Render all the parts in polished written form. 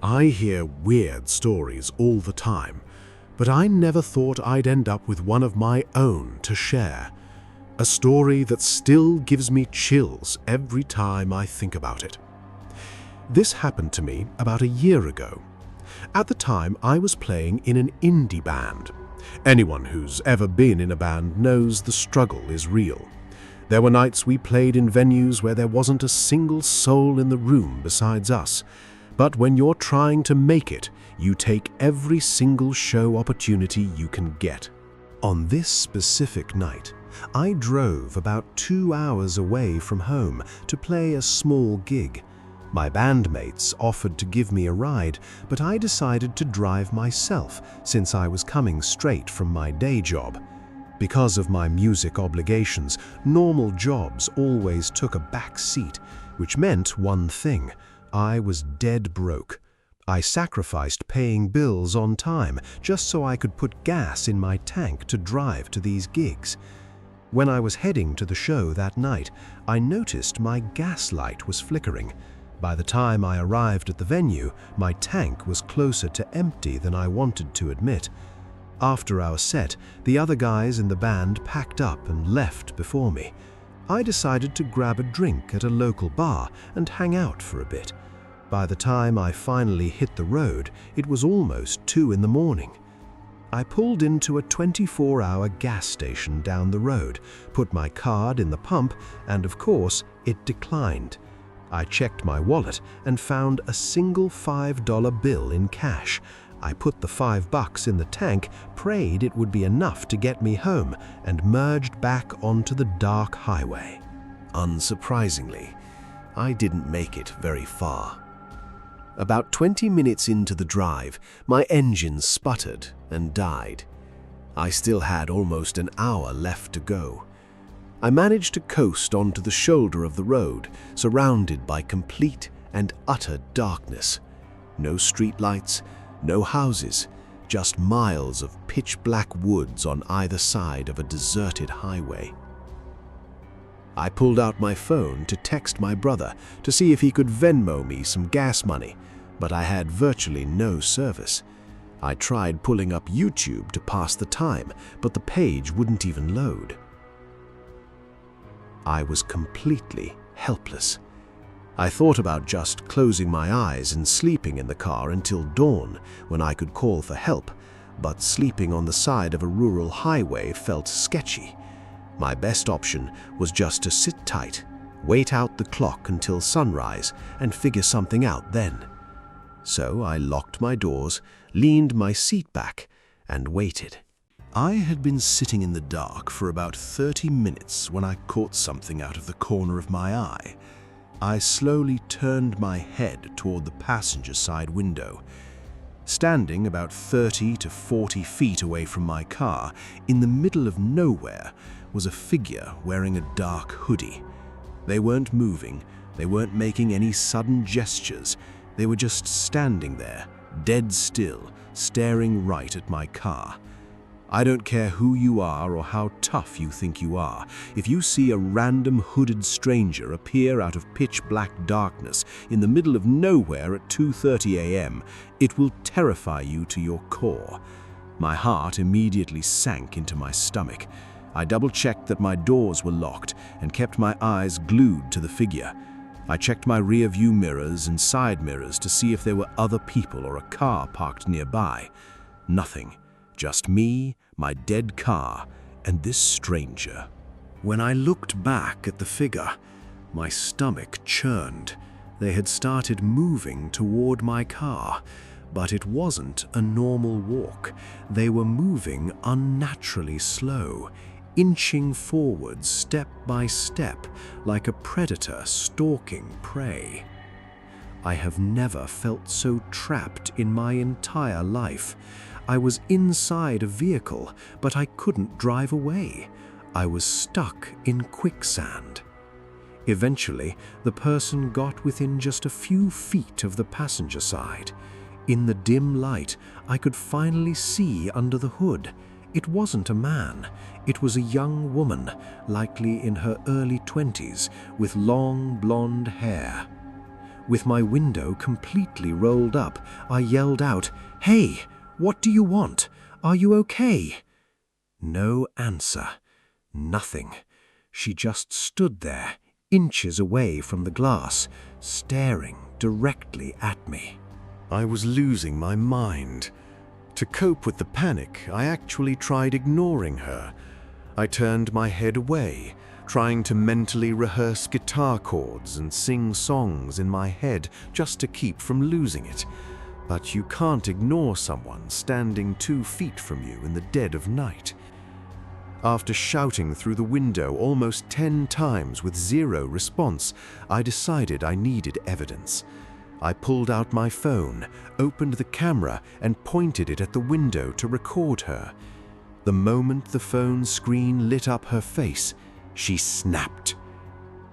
I hear weird stories all the time, but I never thought I'd end up with one of my own to share. A story that still gives me chills every time I think about it. This happened to me about a year ago. At the time, I was playing in an indie band. Anyone who's ever been in a band knows the struggle is real. There were nights we played in venues where there wasn't a single soul in the room besides us. But when you're trying to make it, you take every single show opportunity you can get. On this specific night, I drove about 2 hours away from home to play a small gig. My bandmates offered to give me a ride, but I decided to drive myself since I was coming straight from my day job. Because of my music obligations, normal jobs always took a back seat, which meant one thing: I was dead broke. I sacrificed paying bills on time just so I could put gas in my tank to drive to these gigs. When I was heading to the show that night, I noticed my gas light was flickering. By the time I arrived at the venue, my tank was closer to empty than I wanted to admit. After our set, the other guys in the band packed up and left before me. I decided to grab a drink at a local bar and hang out for a bit. By the time I finally hit the road, it was almost 2 in the morning. I pulled into a 24-hour gas station down the road, put my card in the pump, and of course, it declined. I checked my wallet and found a single $5 bill in cash. I put the $5 in the tank, prayed it would be enough to get me home, and merged back onto the dark highway. Unsurprisingly, I didn't make it very far. About 20 minutes into the drive, my engine sputtered and died. I still had almost an hour left to go. I managed to coast onto the shoulder of the road, surrounded by complete and utter darkness. No streetlights, no houses, just miles of pitch-black woods on either side of a deserted highway. I pulled out my phone to text my brother to see if he could Venmo me some gas money, but I had virtually no service. I tried pulling up YouTube to pass the time, but the page wouldn't even load. I was completely helpless. I thought about just closing my eyes and sleeping in the car until dawn, when I could call for help, but sleeping on the side of a rural highway felt sketchy. My best option was just to sit tight, wait out the clock until sunrise, and figure something out then. So I locked my doors, leaned my seat back, and waited. I had been sitting in the dark for about 30 minutes when I caught something out of the corner of my eye. I slowly turned my head toward the passenger side window. Standing about 30 to 40 feet away from my car, in the middle of nowhere, was a figure wearing a dark hoodie. They weren't moving, they weren't making any sudden gestures. They were just standing there, dead still, staring right at my car. I don't care who you are or how tough you think you are. If you see a random hooded stranger appear out of pitch-black darkness in the middle of nowhere at 2:30 a.m., it will terrify you to your core. My heart immediately sank into my stomach. I double-checked that my doors were locked and kept my eyes glued to the figure. I checked my rear-view mirrors and side mirrors to see if there were other people or a car parked nearby. Nothing. Just me, my dead car, and this stranger. When I looked back at the figure, my stomach churned. They had started moving toward my car, but it wasn't a normal walk. They were moving unnaturally slow, inching forward step by step like a predator stalking prey. I have never felt so trapped in my entire life. I was inside a vehicle, but I couldn't drive away. I was stuck in quicksand. Eventually, the person got within just a few feet of the passenger side. In the dim light, I could finally see under the hood. It wasn't a man. It was a young woman, likely in her early 20s, with long blonde hair. With my window completely rolled up, I yelled out, "Hey, what do you want? Are you okay?" No answer. Nothing. She just stood there, inches away from the glass, staring directly at me. I was losing my mind. To cope with the panic, I actually tried ignoring her. I turned my head away, trying to mentally rehearse guitar chords and sing songs in my head just to keep from losing it. But you can't ignore someone standing 2 feet from you in the dead of night. After shouting through the window almost 10 times with zero response, I decided I needed evidence. I pulled out my phone, opened the camera, and pointed it at the window to record her. The moment the phone screen lit up her face, she snapped.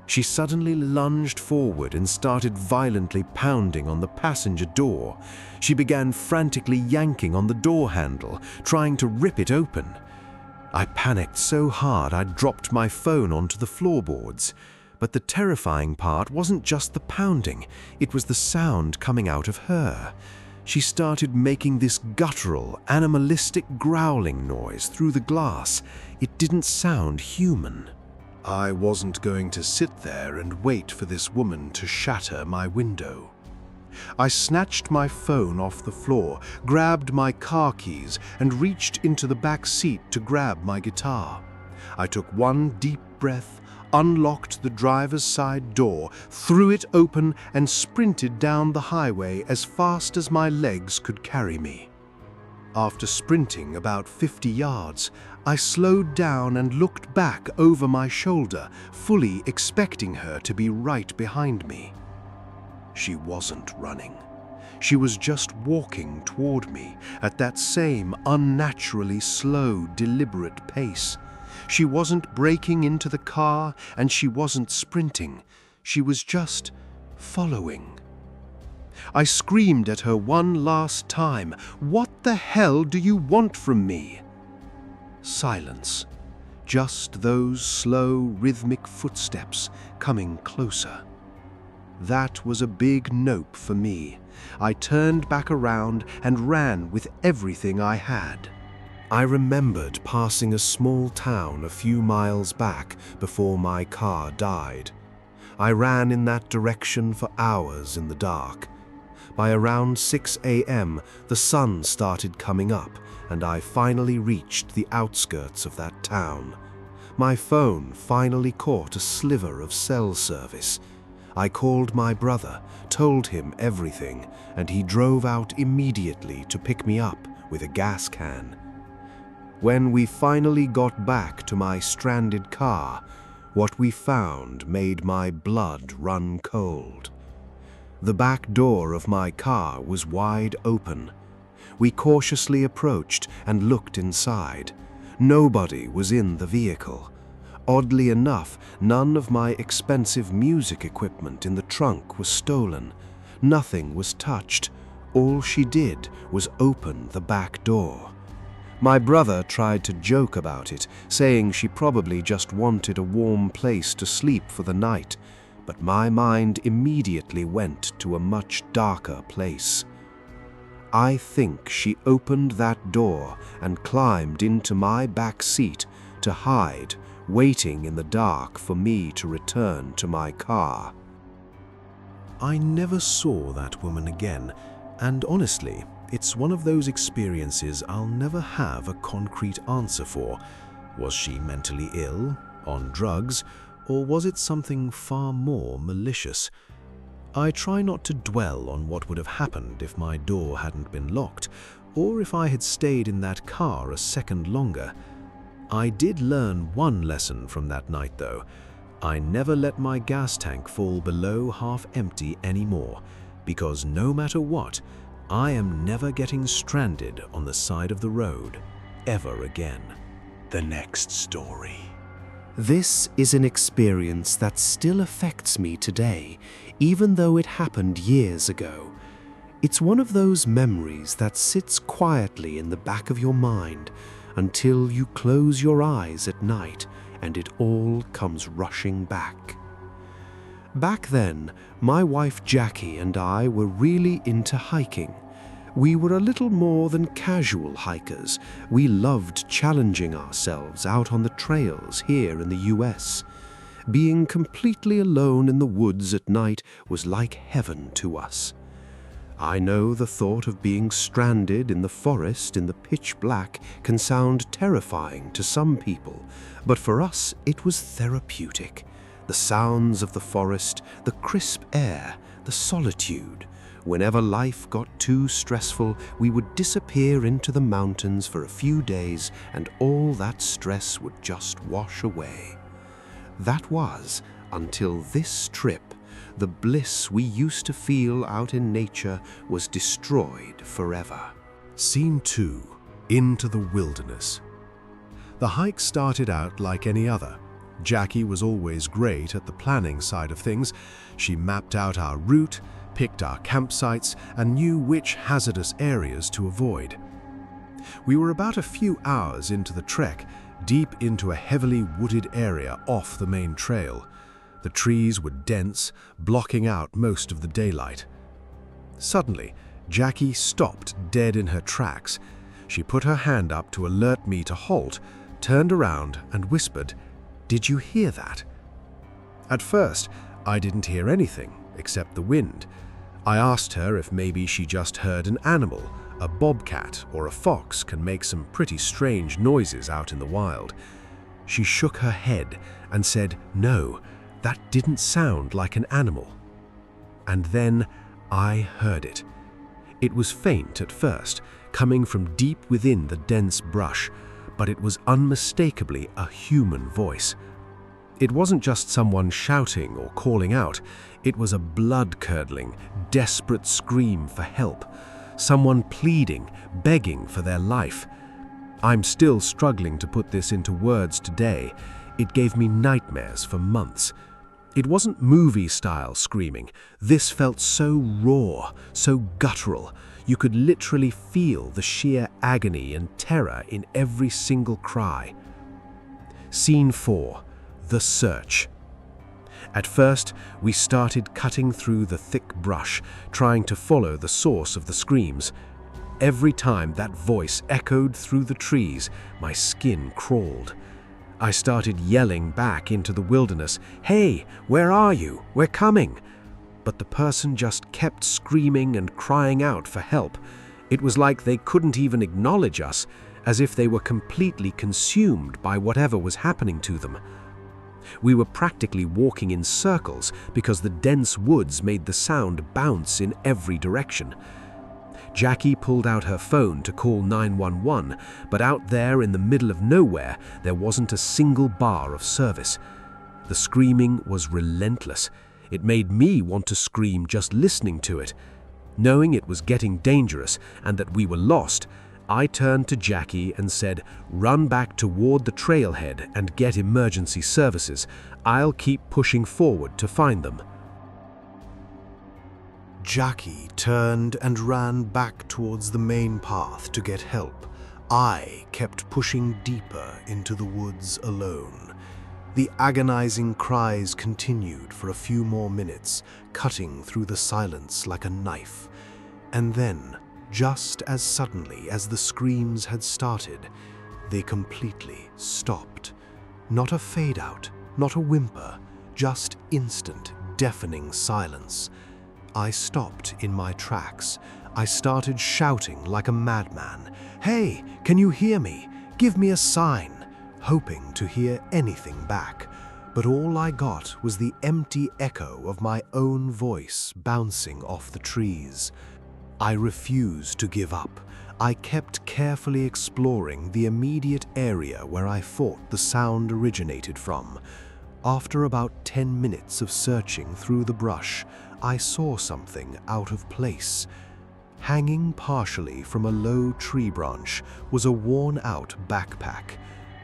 She suddenly lunged forward and started violently pounding on the passenger door. She began frantically yanking on the door handle, trying to rip it open. I panicked so hard I dropped my phone onto the floorboards. But the terrifying part wasn't just the pounding, it was the sound coming out of her. She started making this guttural, animalistic growling noise through the glass. It didn't sound human. I wasn't going to sit there and wait for this woman to shatter my window. I snatched my phone off the floor, grabbed my car keys, and reached into the back seat to grab my guitar. I took one deep breath, unlocked the driver's side door, threw it open, and sprinted down the highway as fast as my legs could carry me. After sprinting about 50 yards, I slowed down and looked back over my shoulder, fully expecting her to be right behind me. She wasn't running. She was just walking toward me at that same unnaturally slow, deliberate pace. She wasn't breaking into the car, and she wasn't sprinting. She was just following. I screamed at her one last time, "What the hell do you want from me?" Silence. Just those slow, rhythmic footsteps coming closer. That was a big nope for me. I turned back around and ran with everything I had. I remembered passing a small town a few miles back before my car died. I ran in that direction for hours in the dark. By around 6 a.m., the sun started coming up, and I finally reached the outskirts of that town. My phone finally caught a sliver of cell service. I called my brother, told him everything, and he drove out immediately to pick me up with a gas can. When we finally got back to my stranded car, what we found made my blood run cold. The back door of my car was wide open. We cautiously approached and looked inside. Nobody was in the vehicle. Oddly enough, none of my expensive music equipment in the trunk was stolen. Nothing was touched. All she did was open the back door. My brother tried to joke about it, saying she probably just wanted a warm place to sleep for the night, but my mind immediately went to a much darker place. I think she opened that door and climbed into my back seat to hide, waiting in the dark for me to return to my car. I never saw that woman again, and honestly, it's one of those experiences I'll never have a concrete answer for. Was she mentally ill, on drugs, or was it something far more malicious? I try not to dwell on what would have happened if my door hadn't been locked, or if I had stayed in that car a second longer. I did learn one lesson from that night though. I never let my gas tank fall below half empty anymore, because no matter what, I am never getting stranded on the side of the road ever again. The next story. This is an experience that still affects me today, even though it happened years ago. It's one of those memories that sits quietly in the back of your mind until you close your eyes at night and it all comes rushing back. Back then, my wife Jackie and I were really into hiking. We were a little more than casual hikers. We loved challenging ourselves out on the trails here in the US. Being completely alone in the woods at night was like heaven to us. I know the thought of being stranded in the forest in the pitch black can sound terrifying to some people, but for us it was therapeutic. The sounds of the forest, the crisp air, the solitude. Whenever life got too stressful, we would disappear into the mountains for a few days and all that stress would just wash away. That was until this trip. The bliss we used to feel out in nature was destroyed forever. Scene 2. Into the wilderness. The hike started out like any other. Jackie was always great at the planning side of things. She mapped out our route, picked our campsites, and knew which hazardous areas to avoid. We were about a few hours into the trek, deep into a heavily wooded area off the main trail. The trees were dense, blocking out most of the daylight. Suddenly, Jackie stopped dead in her tracks. She put her hand up to alert me to halt, turned around and whispered, "Did you hear that?" At first, I didn't hear anything except the wind. I asked her if maybe she just heard an animal. A bobcat or a fox can make some pretty strange noises out in the wild. She shook her head and said, "No, that didn't sound like an animal." And then I heard it. It was faint at first, coming from deep within the dense brush, but it was unmistakably a human voice. It wasn't just someone shouting or calling out. It was a blood-curdling, desperate scream for help. Someone pleading, begging for their life. I'm still struggling to put this into words today. It gave me nightmares for months. It wasn't movie-style screaming. This felt so raw, so guttural. You could literally feel the sheer agony and terror in every single cry. Scene 4. The Search. At first, we started cutting through the thick brush, trying to follow the source of the screams. Every time that voice echoed through the trees, my skin crawled. I started yelling back into the wilderness, "Hey, where are you? We're coming!" But the person just kept screaming and crying out for help. It was like they couldn't even acknowledge us, as if they were completely consumed by whatever was happening to them. We were practically walking in circles because the dense woods made the sound bounce in every direction. Jackie pulled out her phone to call 911, but out there in the middle of nowhere, there wasn't a single bar of service. The screaming was relentless. It made me want to scream just listening to it. Knowing it was getting dangerous and that we were lost, I turned to Jackie and said, "Run back toward the trailhead and get emergency services. I'll keep pushing forward to find them." Jackie turned and ran back towards the main path to get help. I kept pushing deeper into the woods alone. The agonizing cries continued for a few more minutes, cutting through the silence like a knife. And then, just as suddenly as the screams had started, they completely stopped. Not a fade-out, not a whimper, just instant, deafening silence. I stopped in my tracks. I started shouting like a madman, "Hey, can you hear me? Give me a sign," hoping to hear anything back. But all I got was the empty echo of my own voice bouncing off the trees. I refused to give up. I kept carefully exploring the immediate area where I thought the sound originated from. After about 10 minutes of searching through the brush, I saw something out of place. Hanging partially from a low tree branch was a worn-out backpack.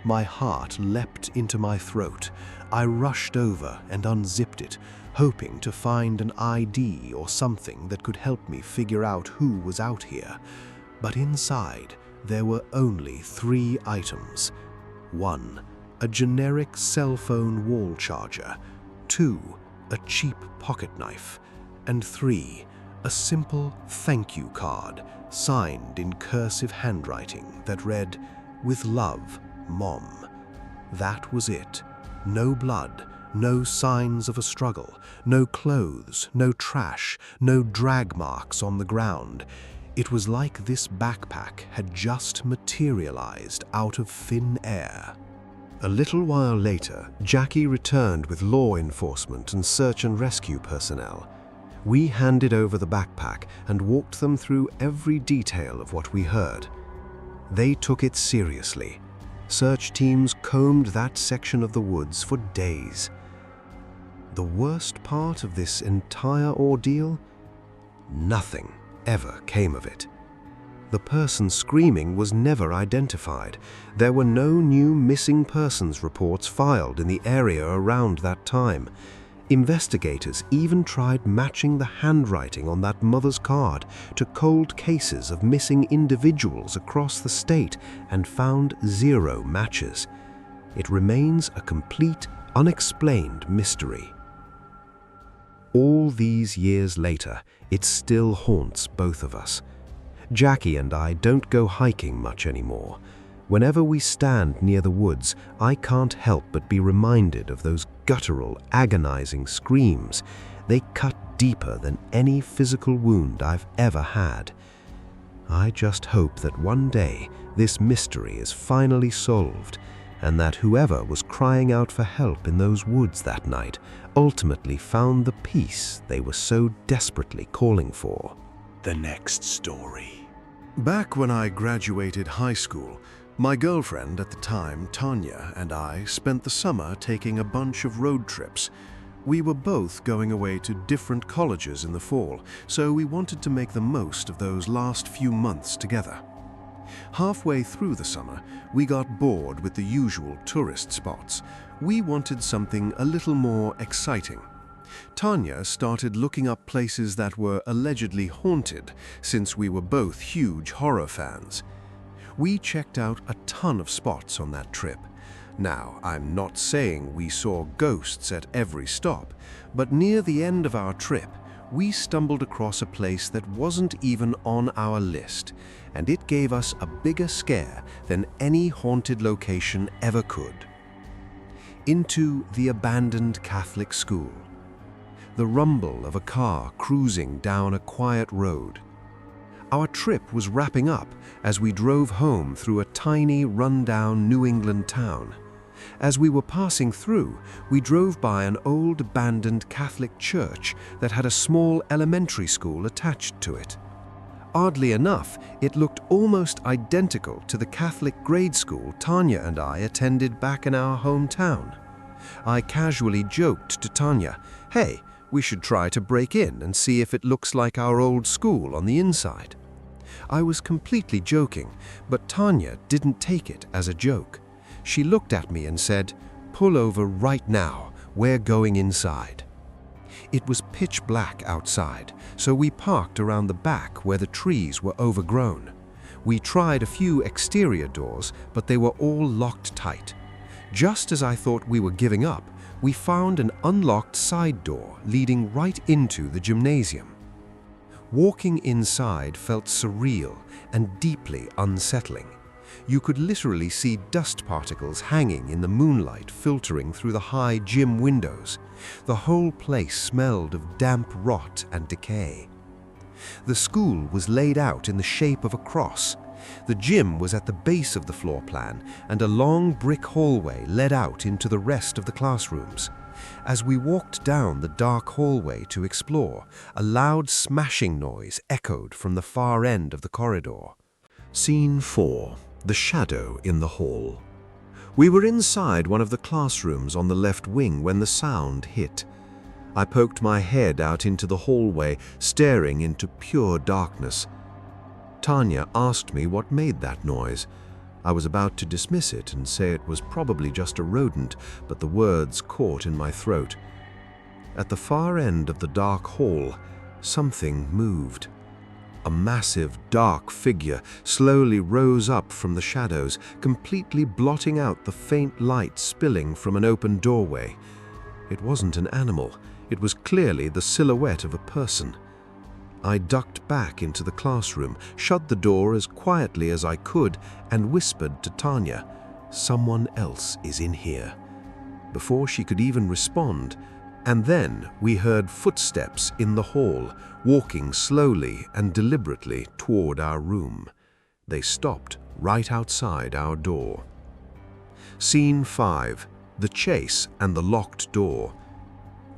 My heart leapt into my throat. I rushed over and unzipped it, hoping to find an ID or something that could help me figure out who was out here. But inside, there were only 3 items. 1. A generic cell phone wall charger. 2. a cheap pocket knife, and 3, a simple thank you card signed in cursive handwriting that read, "With love, Mom." That was it. No blood, no signs of a struggle, no clothes, no trash, no drag marks on the ground. It was like this backpack had just materialized out of thin air. A little while later, Jackie returned with law enforcement and search and rescue personnel. We handed over the backpack and walked them through every detail of what we heard. They took it seriously. Search teams combed that section of the woods for days. The worst part of this entire ordeal? Nothing ever came of it. The person screaming was never identified. There were no new missing persons reports filed in the area around that time. Investigators even tried matching the handwriting on that mother's card to cold cases of missing individuals across the state and found 0 matches. It remains a complete, unexplained mystery. All these years later, it still haunts both of us. Jackie and I don't go hiking much anymore. Whenever we stand near the woods, I can't help but be reminded of those guttural, agonizing screams. They cut deeper than any physical wound I've ever had. I just hope that one day this mystery is finally solved, and that whoever was crying out for help in those woods that night ultimately found the peace they were so desperately calling for. The next story. Back when I graduated high school, my girlfriend at the time, Tanya, and I spent the summer taking a bunch of road trips. We were both going away to different colleges in the fall, so we wanted to make the most of those last few months together. Halfway through the summer, we got bored with the usual tourist spots. We wanted something a little more exciting. Tanya started looking up places that were allegedly haunted, since we were both huge horror fans. We checked out a ton of spots on that trip. Now, I'm not saying we saw ghosts at every stop, but near the end of our trip, we stumbled across a place that wasn't even on our list, and it gave us a bigger scare than any haunted location ever could. Into the abandoned Catholic school. The rumble of a car cruising down a quiet road. Our trip was wrapping up as we drove home through a tiny, run-down New England town. As we were passing through, we drove by an old abandoned Catholic church that had a small elementary school attached to it. Oddly enough, it looked almost identical to the Catholic grade school Tanya and I attended back in our hometown. I casually joked to Tanya, "Hey, we should try to break in and see if it looks like our old school on the inside." I was completely joking, but Tanya didn't take it as a joke. She looked at me and said, "Pull over right now, we're going inside." It was pitch black outside, so we parked around the back where the trees were overgrown. We tried a few exterior doors, but they were all locked tight. Just as I thought we were giving up, we found an unlocked side door leading right into the gymnasium. Walking inside felt surreal and deeply unsettling. You could literally see dust particles hanging in the moonlight filtering through the high gym windows. The whole place smelled of damp rot and decay. The school was laid out in the shape of a cross. The gym was at the base of the floor plan, and a long brick hallway led out into the rest of the classrooms. As we walked down the dark hallway to explore, a loud smashing noise echoed from the far end of the corridor. Scene 4. The shadow in the hall. We were inside one of the classrooms on the left wing when the sound hit. I poked my head out into the hallway, staring into pure darkness. Tanya asked me what made that noise. I was about to dismiss it and say it was probably just a rodent, but the words caught in my throat. At the far end of the dark hall, something moved. A massive, dark figure slowly rose up from the shadows, completely blotting out the faint light spilling from an open doorway. It wasn't an animal. It was clearly the silhouette of a person. I ducked back into the classroom, shut the door as quietly as I could, and whispered to Tanya, "Someone else is in here," before she could even respond. And then we heard footsteps in the hall, walking slowly and deliberately toward our room. They stopped right outside our door. Scene 5. The chase and the locked door.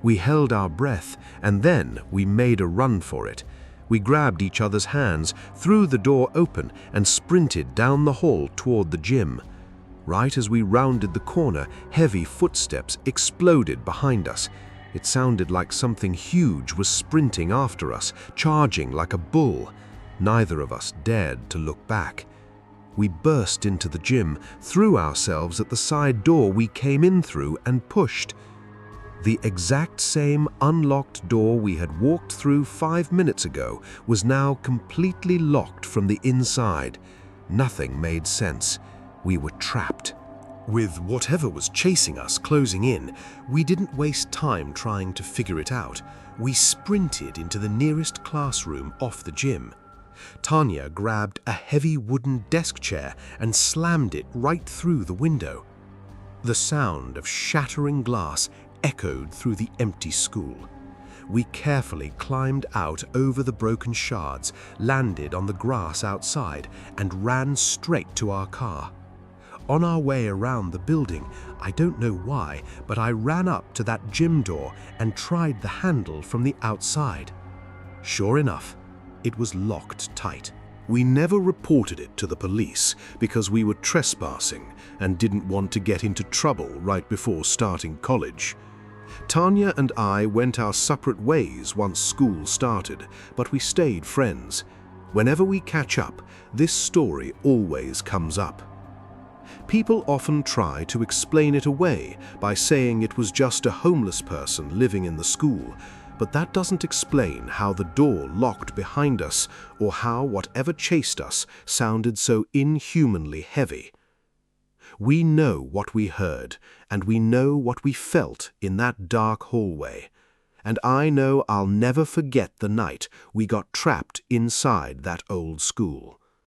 We held our breath, and then we made a run for it. We grabbed each other's hands, threw the door open, and sprinted down the hall toward the gym. Right as we rounded the corner, heavy footsteps exploded behind us. It sounded like something huge was sprinting after us, charging like a bull. Neither of us dared to look back. We burst into the gym, threw ourselves at the side door we came in through, and pushed. The exact same unlocked door we had walked through 5 minutes ago was now completely locked from the inside. Nothing made sense. We were trapped. With whatever was chasing us closing in, we didn't waste time trying to figure it out. We sprinted into the nearest classroom off the gym. Tanya grabbed a heavy wooden desk chair and slammed it right through the window. The sound of shattering glass echoed through the empty school. We carefully climbed out over the broken shards, landed on the grass outside, and ran straight to our car. On our way around the building, I don't know why, but I ran up to that gym door and tried the handle from the outside. Sure enough, it was locked tight. We never reported it to the police because we were trespassing and didn't want to get into trouble right before starting college. Tanya and I went our separate ways once school started, but we stayed friends. Whenever we catch up, this story always comes up. People often try to explain it away by saying it was just a homeless person living in the school, but that doesn't explain how the door locked behind us or how whatever chased us sounded so inhumanly heavy. We know what we heard, and we know what we felt in that dark hallway, and I know I'll never forget the night we got trapped inside that old school.